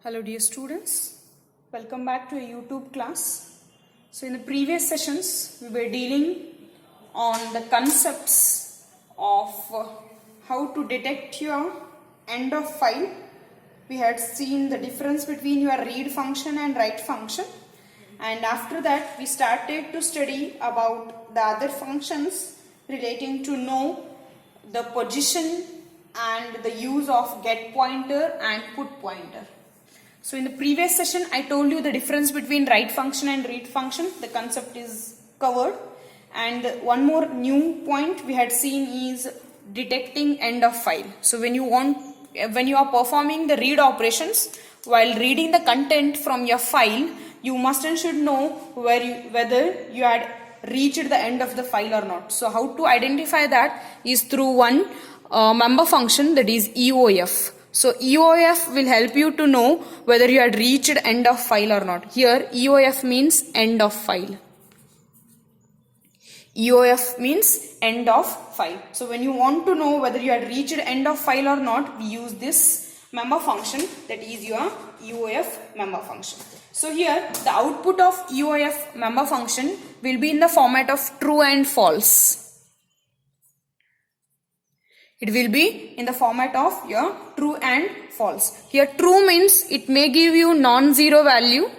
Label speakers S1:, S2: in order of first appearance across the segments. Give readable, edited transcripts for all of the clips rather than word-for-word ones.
S1: Hello dear students, welcome back to a YouTube class. So in the previous sessions we were dealing on the concepts of how to detect your end of file. We had seen the difference between your read function and write function, and after that we started to study about the other functions relating to know the position and the use of get pointer and put pointer. So in the previous session I told you the difference between write function and read function. The concept is covered, and one more new point we had seen is detecting end of file. So when you are performing the read operations while reading the content from your file, you must and should know whether you had reached the end of the file or not. So how to identify that is through one member function, that is EOF. So EOF will help you to know whether you had reached end of file or not. Here EOF means end of file. EOF means end of file. So when you want to know whether you had reached end of file or not, we use this member function, that is your EOF member function. So here the output of EOF member function will be in the format of true and false. It will be in the format of your true and false. Here true means it may give you non-zero value,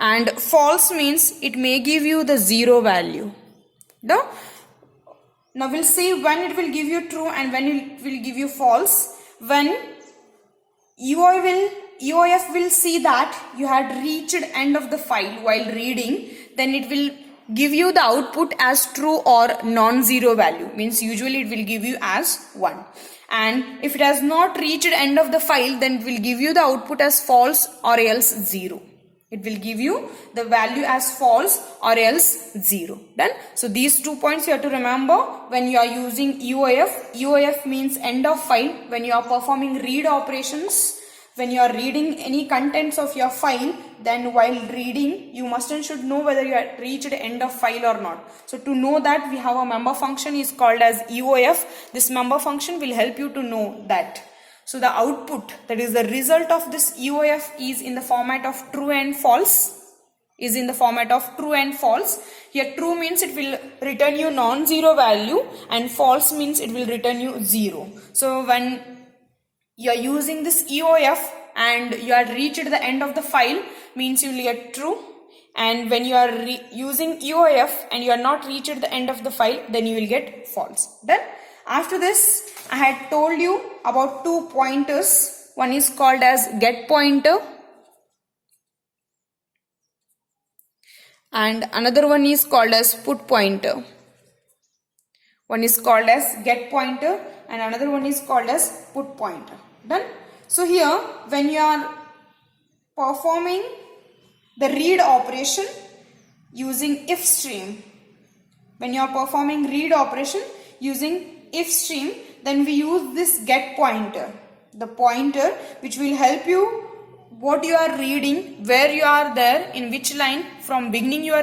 S1: and false means it may give you the zero value. Now we'll see when it will give you true and when it will give you false. When EOF will see that you had reached end of the file while reading, then it will give you the output as true or non-zero value, means usually it will give you as 1. And if it has not reached end of the file, then it will give you the output as false or else 0. It will give you the value as false or else 0. Done? So these 2 points you have to remember when you are using EOF. EOF means end of file. When you are performing read operations, when you are reading any contents of your file, then while reading you must and should know whether you have reached end of file or not. So to know that, we have a member function is called as EOF. This member function will help you to know that. So the output, that is the result of this EOF, is in the format of true and false. Here true means it will return you non-zero value, and false means it will return you 0. So when you are using this EOF and you are reached the end of the file, means you will get true. And when you are using EOF and you are not reached the end of the file, then you will get false. Then after this, I had told you about 2 pointers. One is called as get pointer and another one is called as put pointer. One is called as get pointer and another one is called as put pointer. Done? So here when you are performing the read operation using if stream, then we use this get pointer, the pointer which will help you what you are reading, where you are there, in which line, from beginning you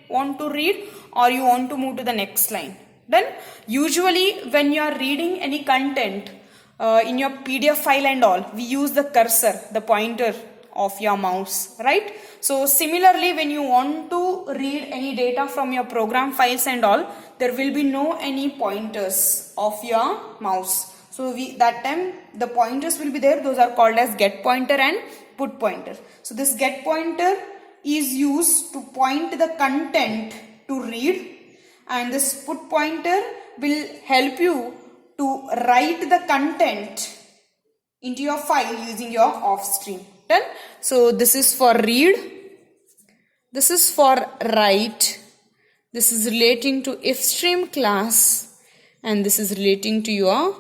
S1: want to read or you want to move to the next line. Then usually when you are reading any content in your PDF file and all, we use the cursor, the pointer of your mouse, right? So similarly, when you want to read any data from your program files and all, there will be no any pointers of your mouse. So that time the pointers will be there. Those are called as get pointer and put pointer. So this get pointer is used to point the content to read, and this put pointer will help you to write the content into your file using your off stream. Done? So this is for read, this is for write, this is relating to if stream class, and this is relating to your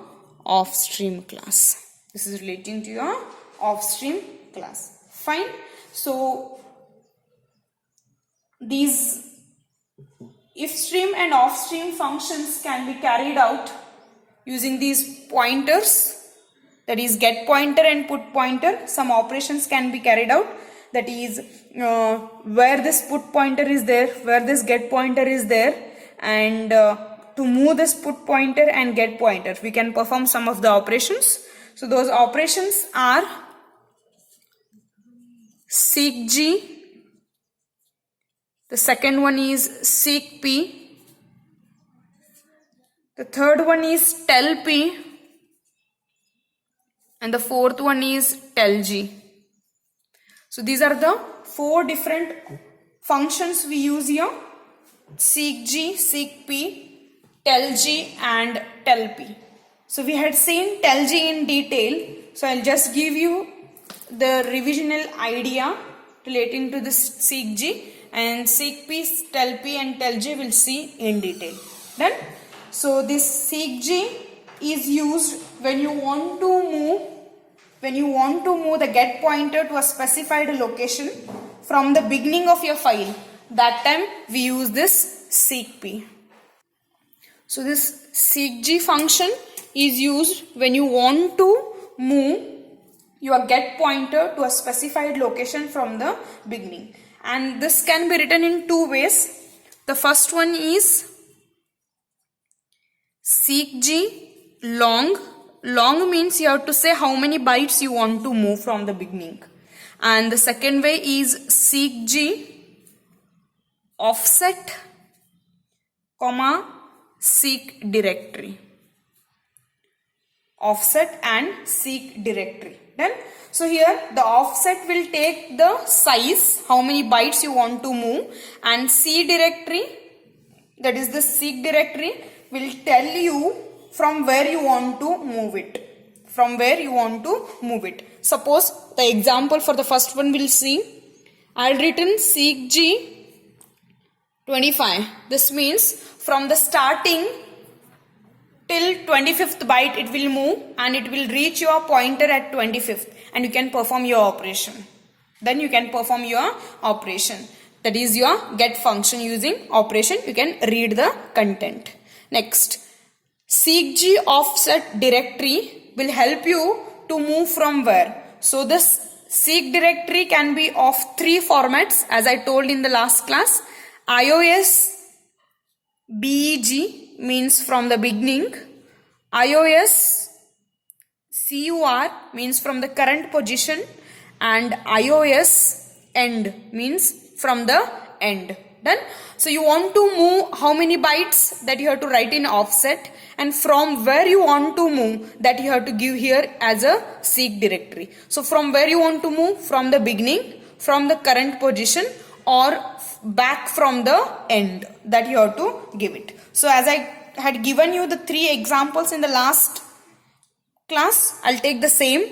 S1: off stream class. Fine. So these if stream and off stream functions can be carried out using these pointers, that is get pointer and put pointer. Some operations can be carried out, that is where this put pointer is there, where this get pointer is there, and to move this put pointer and get pointer we can perform some of the operations. So those operations are seek G. The second one is seek P. The third one is tell P. And the fourth one is tell G. So these are the four different functions we use here. Seek G, seek P, tell G and tell P. So we had seen tell G in detail. So I'll just give you the revisional idea relating to this seek G, and seek P, tell P and tell G we'll see in detail. Done? So this seek G is used when you want to move the get pointer to a specified location from the beginning of your file. That time we use this seek P. So this seek G function is used when you want to move your get pointer to a specified location from the beginning. And this can be written in two ways. The first one is seek G long. Long means you have to say how many bytes you want to move from the beginning. And the second way is seek G offset, seek directory. Offset and seek directory. Then, so here the offset will take the size, how many bytes you want to move, and C directory, that is the seek directory, will tell you from where you want to move it. From where you want to move it. Suppose the example for the first one we'll see. I'll written seek G 25. This means from the starting till 25th byte it will move and it will reach your pointer at 25th and you can perform your operation. Then you can perform your operation. That is your get function. Using operation you can read the content. Next, seek G offset directory will help you to move from where. So this seek directory can be of three formats as I told in the last class. IOS BEG means from the beginning. IOS CUR means from the current position, and IOS end means from the end. Done? So you want to move how many bytes, that you have to write in offset, and from where you want to move, that you have to give here as a seek directory. So from where you want to move, from the beginning, from the current position, or back from the end, that you have to give it. So as I had given you the three examples in the last class, I'll take the same.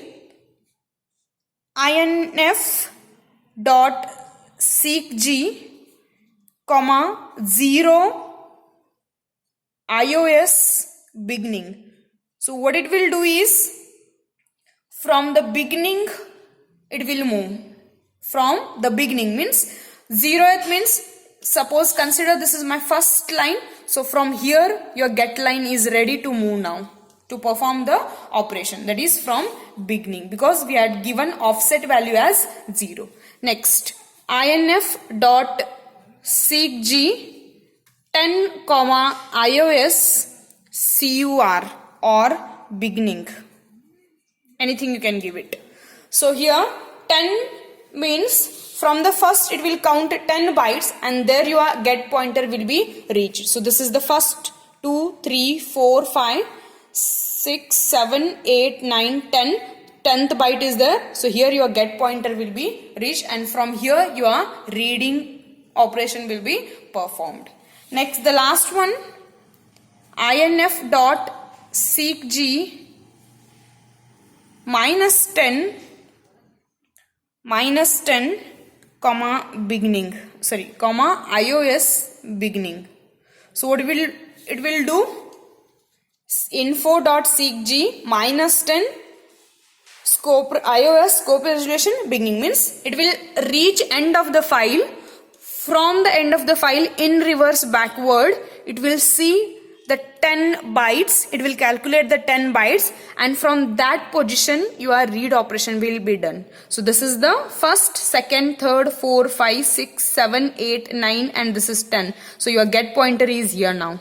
S1: INF dot seek G, 0 IOS beginning. So what it will do is, from the beginning it will move. From the beginning means 0th means, suppose consider this is my first line. So from here your get line is ready to move now to perform the operation. That is from beginning, because we had given offset value as 0. Next, INF dot seek G 10 IOS CUR or beginning. Anything you can give it. So here 10 means from the first it will count 10 bytes and there your get pointer will be reached. So this is the first 2, 3, 4, 5, 6, 7, 8, 9, 10. 10th byte is there. So here your get pointer will be reached, and from here your reading operation will be performed. Next, the last one, INF dot seek G minus 10 beginning, IOS beginning. So what it will do, info dot seek G minus 10 scope IOS scope resolution beginning means it will reach end of the file. From the end of the file in reverse backward, it will see the 10 bytes, it will calculate the 10 bytes, and from that position your read operation will be done. So this is the first, second, third, 4, 5, 6, 7, 8, 9 and this is 10. So your get pointer is here now.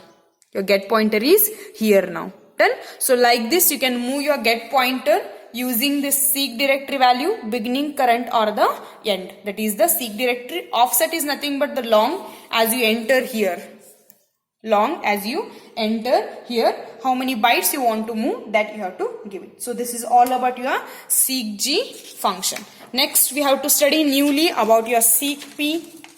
S1: Your get pointer is here now. Done? So like this you can move your get pointer using this seek directory value, beginning, current or the end. That is the seek directory. Offset is nothing but the long as you enter here. Long as you enter here, how many bytes you want to move, that you have to give it. So this is all about your seekg function. Next we have to study newly about your seekp,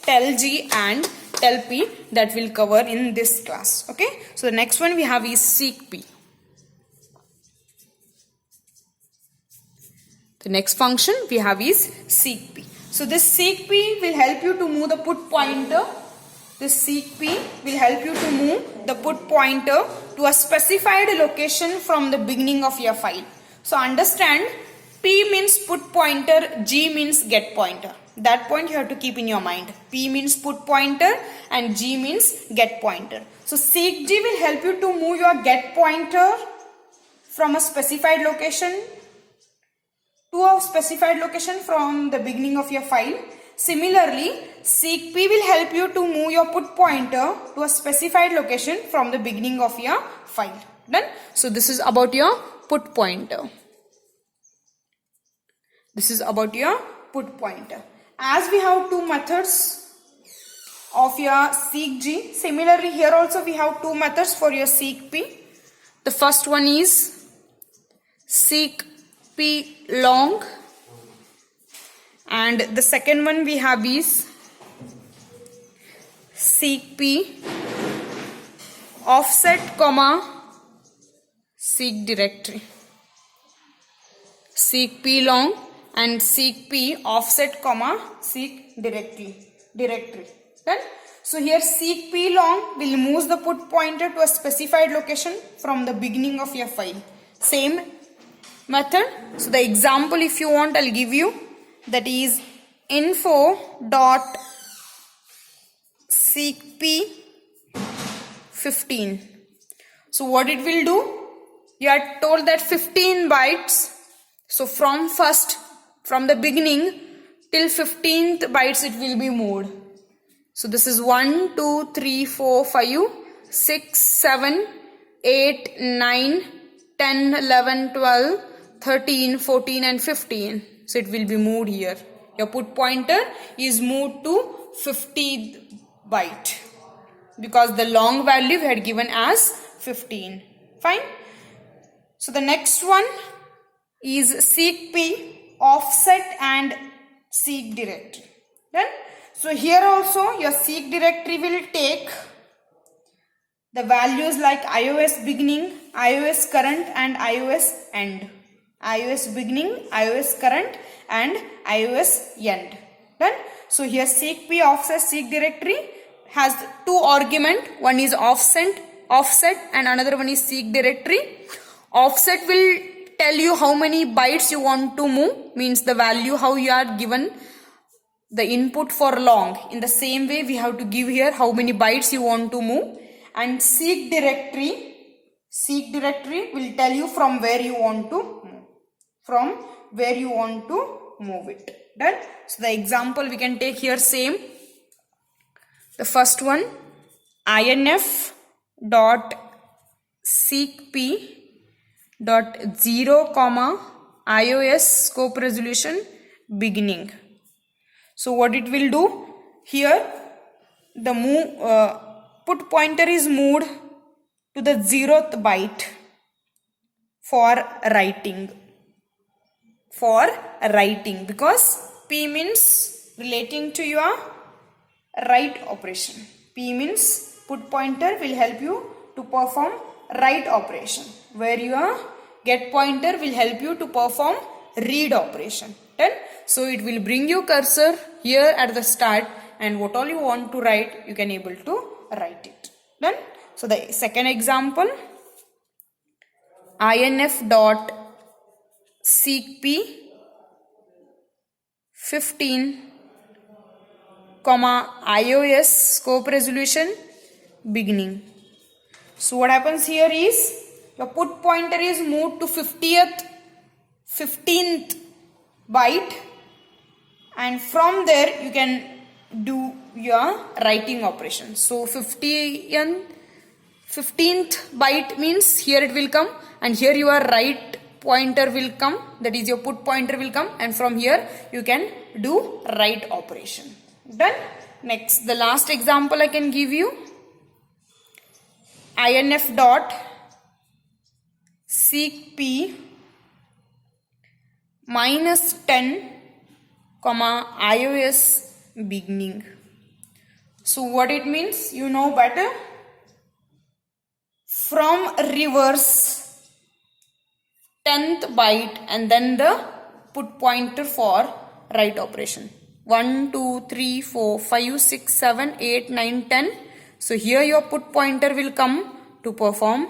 S1: tellg and tellp, that will cover in this class. Okay, so the next one we have is seekp. The next function we have is seekp. So this seekp will help you to move the put pointer. This seekp will help you to move the put pointer to a specified location from the beginning of your file. So understand, P means put pointer, G means get pointer. That point you have to keep in your mind. P means put pointer and G means get pointer. So seekg will help you to move your get pointer from a specified location to a specified location from the beginning of your file. Similarly, seekp will help you to move your put pointer to a specified location from the beginning of your file. Done? So this is about your put pointer. This is about your put pointer. As we have two methods of your seekg, similarly here also we have two methods for your seekp. The first one is seekp long, and the second one we have is seekp offset comma seek directory. Seekp long and seekp offset comma seek directory. Done? So here seekp long will move the put pointer to a specified location from the beginning of your file. Same method. So the example if you want I'll give you, that is info dot seekp 15. So what it will do, you are told that 15 bytes, so from the beginning till 15th bytes it will be moved. So this is 1 2 3 4 5 6 7 8 9 10 11 12 13 14 and 15. So it will be moved here. Your put pointer is moved to 50th byte because the long value we had given as 15. Fine. So the next one is seekp offset and seek directory. Then so here also your seek directory will take the values like iOS beginning, iOS current and iOS end. iOS beginning, iOS current and iOS end. Then so here seekp offset seek directory has two arguments. One is offset and another one is seek directory. Offset will tell you how many bytes you want to move, means the value how you are given the input for long. In the same way we have to give here how many bytes you want to move. And seek directory will tell you from where you want to move it. Done? So the example we can take here same. The first one, inf dot seekp dot 0 comma iOS scope resolution beginning. So what it will do here, the put pointer is moved to the 0th byte for writing because P means relating to your write operation. P means put pointer will help you to perform write operation, where your get pointer will help you to perform read operation. Then so it will bring you cursor here at the start, and what all you want to write you can able to write it. Done? So the second example, inf dot seekp 15 comma iOS scope resolution beginning. So what happens here is your put pointer is moved to 15th byte, and from there you can do your writing operation. So 15th byte means here it will come, and here your write pointer will come, that is your put pointer will come, and from here you can do write operation. Done. Next, the last example I can give you, inf dot seek p minus 10 comma iOS beginning. So what it means, you know better. From reverse 10th byte and then the put pointer for write operation. 1, 2, 3, 4, 5, 6, 7, 8, 9, 10. So here your put pointer will come to perform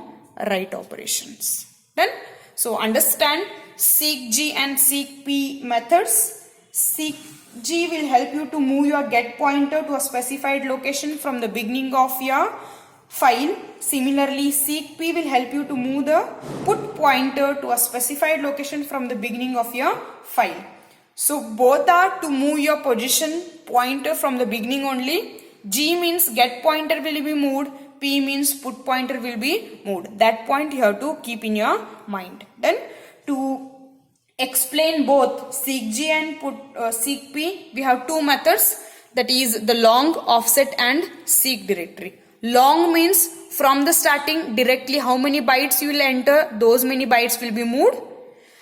S1: write operations. Then, so understand seekg and seekp methods. Seekg will help you to move your get pointer to a specified location from the beginning of your file. Similarly, seekp will help you to move the put pointer to a specified location from the beginning of your file. So both are to move your position pointer from the beginning only. G means get pointer will be moved. P means put pointer will be moved. That point you have to keep in your mind. Then to explain both seekg and seekp, we have two methods, that is the long, offset and seek directory. Long means from the starting directly how many bytes you will enter, those many bytes will be moved,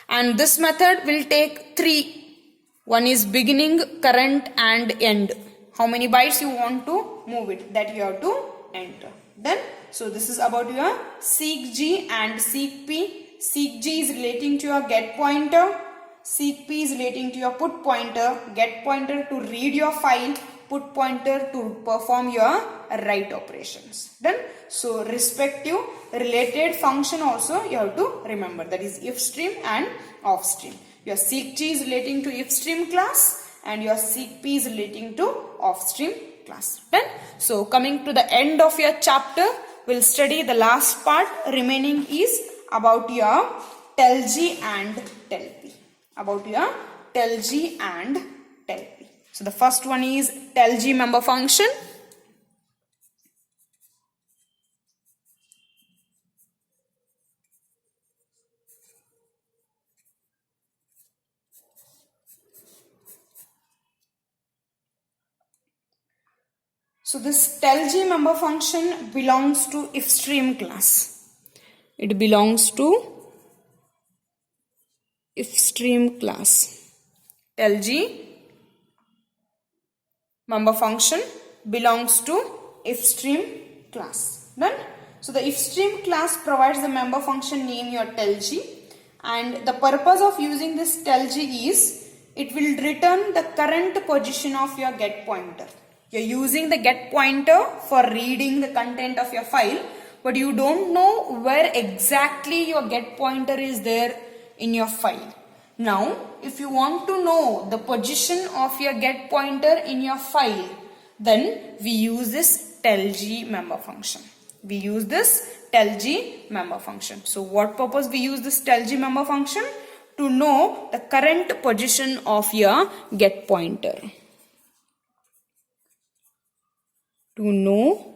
S1: and this method will take three. One is beginning, current and end. How many bytes you want to move it, that you have to enter. Then, so this is about your seekg and seekp. Seekg is relating to your get pointer. Seekp is relating to your put pointer. Get pointer to read your file. Put pointer to perform your write operations. Then, so respective related function also you have to remember, that is if stream and off stream. Your seekg is relating to if stream class and your seekp is relating to off stream class. Then, so coming to the end of your chapter, we'll study the last part. Remaining is about your telg and telp. About your telg and telp. So the first one is telg member function. So this telg member function belongs to if stream class. It belongs to if stream class. Telg member function belongs to if stream class. Done. So the if stream class provides the member function name your telg, and the purpose of using this telg is it will return the current position of your get pointer. You're using the get pointer for reading the content of your file, but you don't know where exactly your get pointer is there in your file. Now, if you want to know the position of your get pointer in your file, then we use this telg member function. We use this telg member function. So what purpose we use this telg member function? To know the current position of your get pointer. To know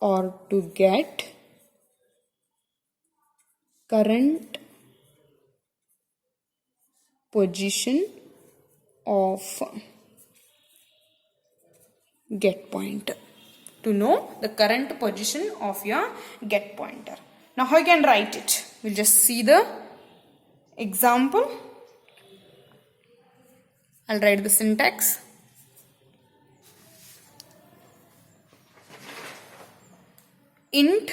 S1: or to get current position of get pointer. To know the current position of your get pointer. Now how you can write it? We'll just see the example. I'll write the syntax. Int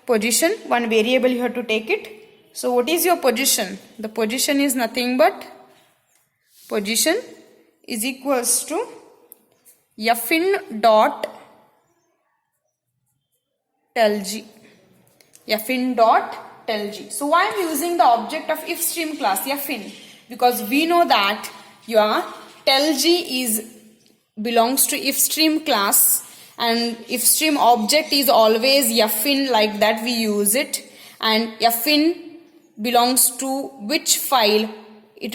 S1: position, one variable you have to take it. So what is your position? The position is nothing but position is equals to fin dot telg. Fin dot telg. So why I am using the object of if stream class fin? Because we know that your telg is belongs to if stream class, and if stream object is always fin, like that we use it, and fin belongs to which file, it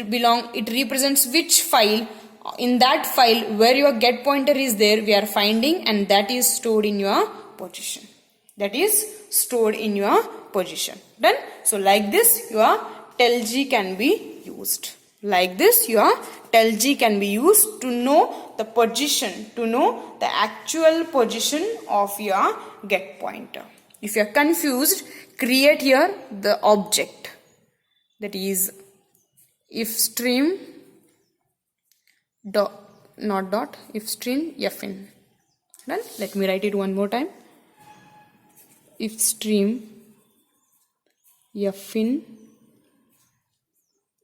S1: represents which file. In that file where your get pointer is there, we are finding, and that is stored in your position. that is stored in your position. Done? So like this your telg can be used. Like this your telg can be used to know the position, to know the actual position of your get pointer. If you are confused, create here the object, that is if stream dot, not dot, if stream fin. Done? Let me write it one more time. If stream fin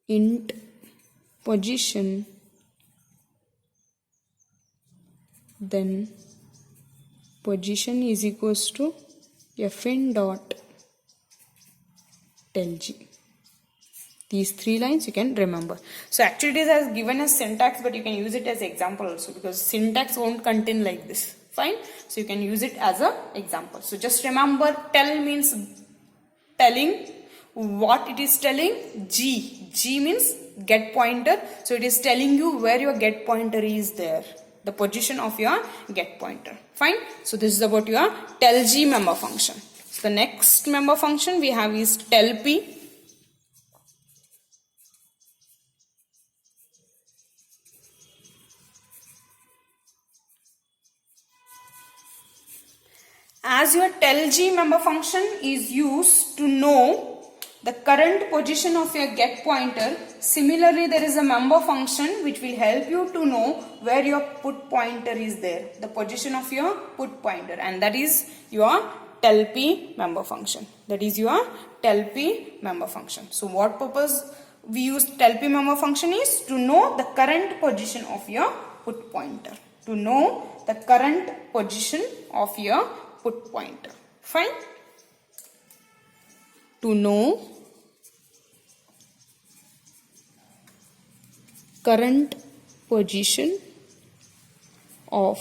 S1: int position, then position is equals to fin dot telg. These 3 lines you can remember. So actually it has given us syntax, but you can use it as example also, because syntax won't contain like this. Fine. So you can use it as a example. So just remember, tell means telling. What it is telling? G means get pointer. So it is telling you where your get pointer is there, the position of your get pointer. Fine. So this is about your telg member function. So the next member function we have is telp. As your telg member function is used to know the current position of your get pointer, similarly there is a member function which will help you to know where your put pointer is there, the position of your put pointer, and that is your telp member function. That is your telp member function. So what purpose we use telp member function is to know the current position of your put pointer. To know the current position of your put pointer. Fine. To know current position of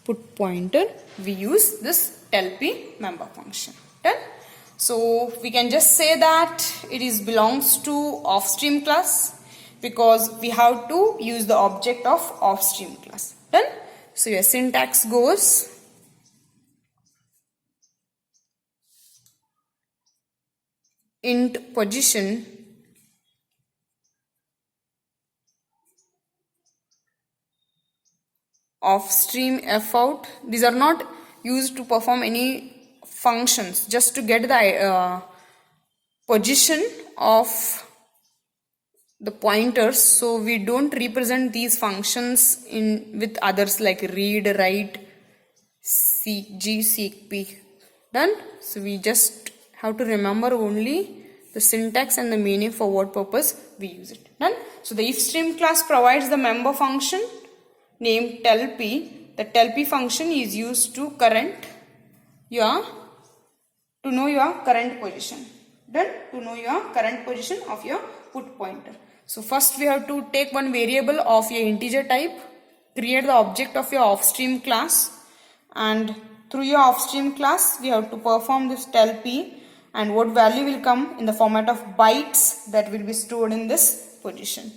S1: put pointer, we use this telp member function. Done? So we can just say that it belongs to offstream class, because we have to use the object of offstream class. Done? So your syntax goes int position of stream fout. These are not used to perform any functions, just to get the position of the pointers. So we don't represent these functions with others like read, write, seek g, seek p. Done? So we just have to remember only the syntax and the meaning for what purpose we use it. Done? So the ifstream class provides the member function named telp. The telp function is used to know your current position. Done? To know your current position of your put pointer. So first we have to take one variable of your integer type, create the object of your offstream class, and through your offstream class we have to perform this telp, and what value will come in the format of bytes that will be stored in this position.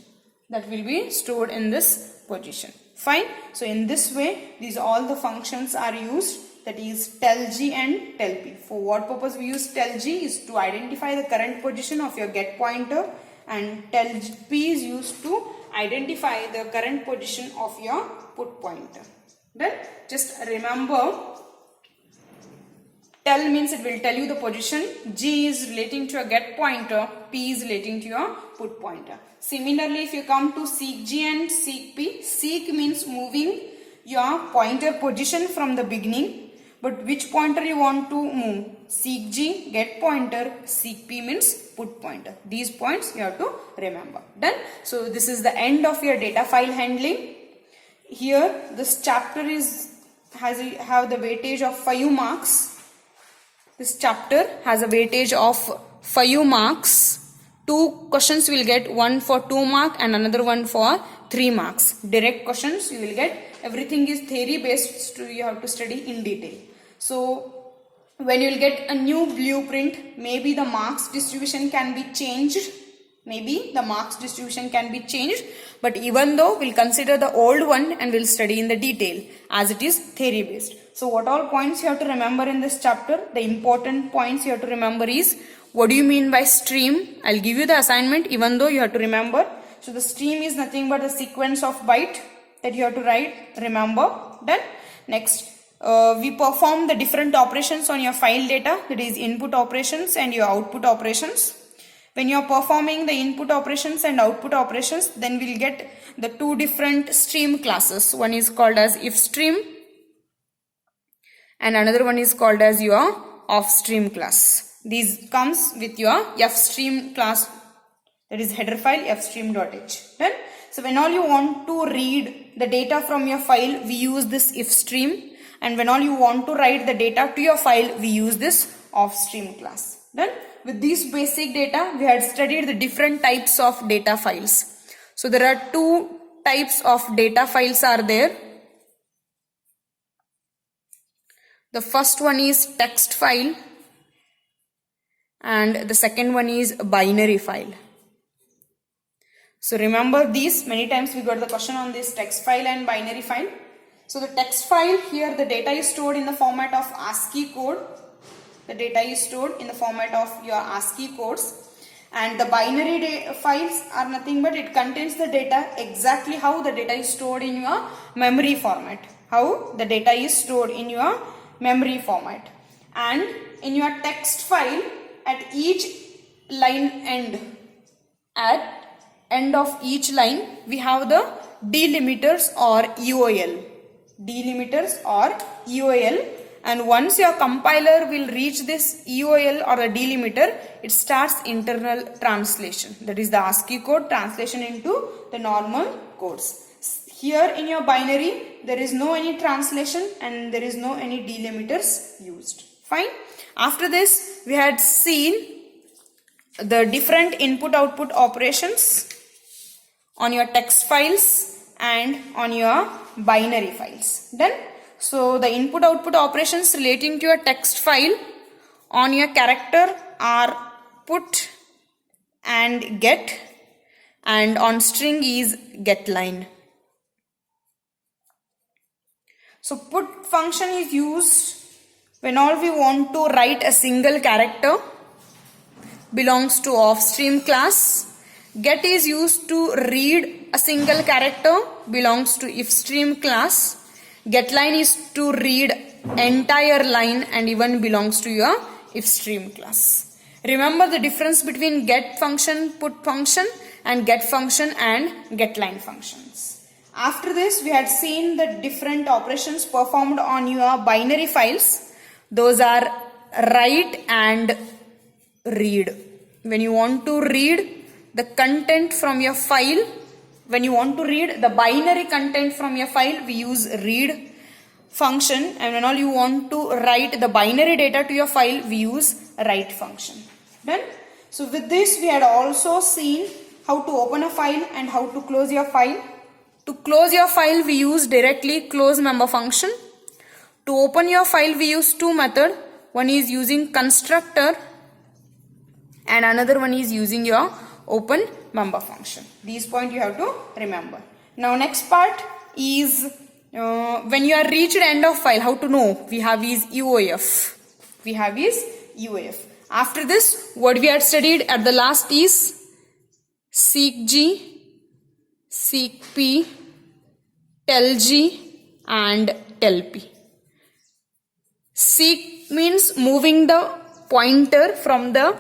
S1: Fine. So in this way these all the functions are used, that is telg and telp. For what purpose we use telg is to identify the current position of your get pointer, and telp is used to identify the current position of your put pointer. Then just remember, tel means it will tell you the position, g is relating to a get pointer, p is relating to your put pointer. Similarly, if you come to seek g and seek p, seek means moving your pointer position from the beginning, but which pointer you want to move? Seek g, get pointer, seek p means put pointer. These points you have to remember. Done? So this is the end of your data file handling. Here this chapter have the weightage of 5 marks. This chapter has a weightage of 5 marks. 2 questions you will get, one for 2 marks and another one for 3 marks. Direct questions you will get. Everything is theory based, so you have to study in detail. So when you will get a new blueprint, maybe the marks distribution can be changed Maybe the marks distribution can be changed, but even though we'll consider the old one and we'll study in the detail as it is theory based. So what all points you have to remember in this chapter? The important points you have to remember is, what do you mean by stream? I'll give you the assignment even though you have to remember. So the stream is nothing but the sequence of byte that you have to remember. Then next, we perform the different operations on your file data, that is input operations and your output operations. When you are performing the input operations and output operations, then we'll get the two different stream classes. One is called as if stream and another one is called as your off stream class. These comes with your f stream class, that is header file fstream.h. Then, so when all you want to read the data from your file, we use this if stream, and when all you want to write the data to your file, we use this off stream class. Then with these basic data, we had studied the different types of data files. So there are two types of data files are there. The first one is text file and the second one is binary file. So remember these, many times we got the question on this text file and binary file. So the text file, here the data is stored in the format of ASCII code. The data is stored in the format of your ASCII codes, and the binary files are nothing but it contains the data exactly how the data is stored in your memory format. How the data is stored in your memory format. And in your text file, at each line end of each line, we have the delimiters or EOL. Delimiters or EOL. And once your compiler will reach this EOL or a delimiter, it starts internal translation. That is the ASCII code translation into the normal codes. Here in your binary, there is no any translation and there is no any delimiters used. Fine. After this, we had seen the different input-output operations on your text files and on your binary files. Then, so the input-output operations relating to your text file on your character are put and get, and on string is getLine. So put function is used when all we want to write a single character, belongs to off-stream class. Get is used to read a single character, belongs to if-stream class. GetLine is to read entire line and even belongs to your if-stream class. Remember the difference between get function, put function, and get function and getLine functions. After this, we had seen the different operations performed on your binary files. Those are write and read. When you want to read the content from your file, when you want to read the binary content from your file, we use read function, and when all you want to write the binary data to your file, we use write function. Then, so with this we had also seen how to open a file and how to close your file. To close your file, we use directly close member function. To open your file, we use two methods. One is using constructor and another one is using your open member function. These points you have to remember. Now next part is when you are reached end of file, how to know? We have is UOF. We have is UOF. After this, what we had studied at the last is seek G, seek P, tell G and tell P. Seek means moving the pointer from the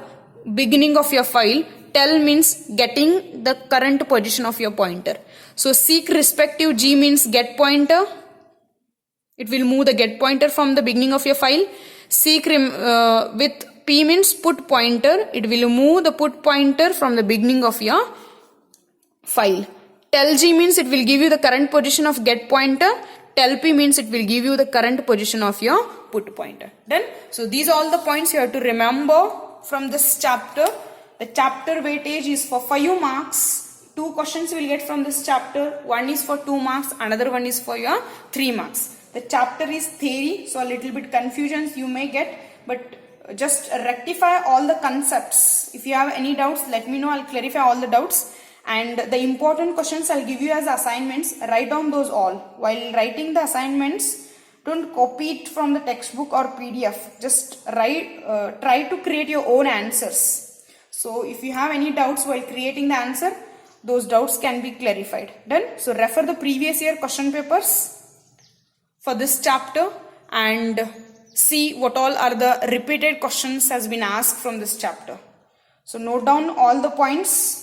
S1: beginning of your file. Tell means getting the current position of your pointer. So seek respective G means get pointer. It will move the get pointer from the beginning of your file. Seek with P means put pointer. It will move the put pointer from the beginning of your file. Tell G means it will give you the current position of get pointer. Tell P means it will give you the current position of your put pointer. Done? So these are all the points you have to remember from this chapter. The chapter weightage is for 5 marks. 2 questions you will get from this chapter. One is for 2 marks, another one is for your 3 marks. The chapter is theory, so a little bit confusions you may get, but just rectify all the concepts. If you have any doubts, let me know. I'll clarify all the doubts. And the important questions I'll give you as assignments. Write down those all. While writing the assignments, don't copy it from the textbook or PDF. Just try to create your own answers. So if you have any doubts while creating the answer, those doubts can be clarified. Done? So refer the previous year question papers for this chapter and see what all are the repeated questions has been asked from this chapter. So note down all the points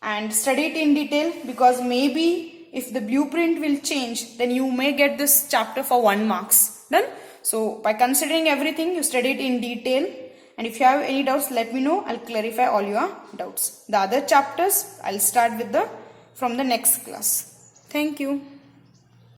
S1: and study it in detail, because maybe if the blueprint will change, then you may get this chapter for 1 marks. Done? So by considering everything, you study it in detail, and if you have any doubts, let me know. I'll clarify all your doubts. The other chapters I'll start with from the next class. Thank you.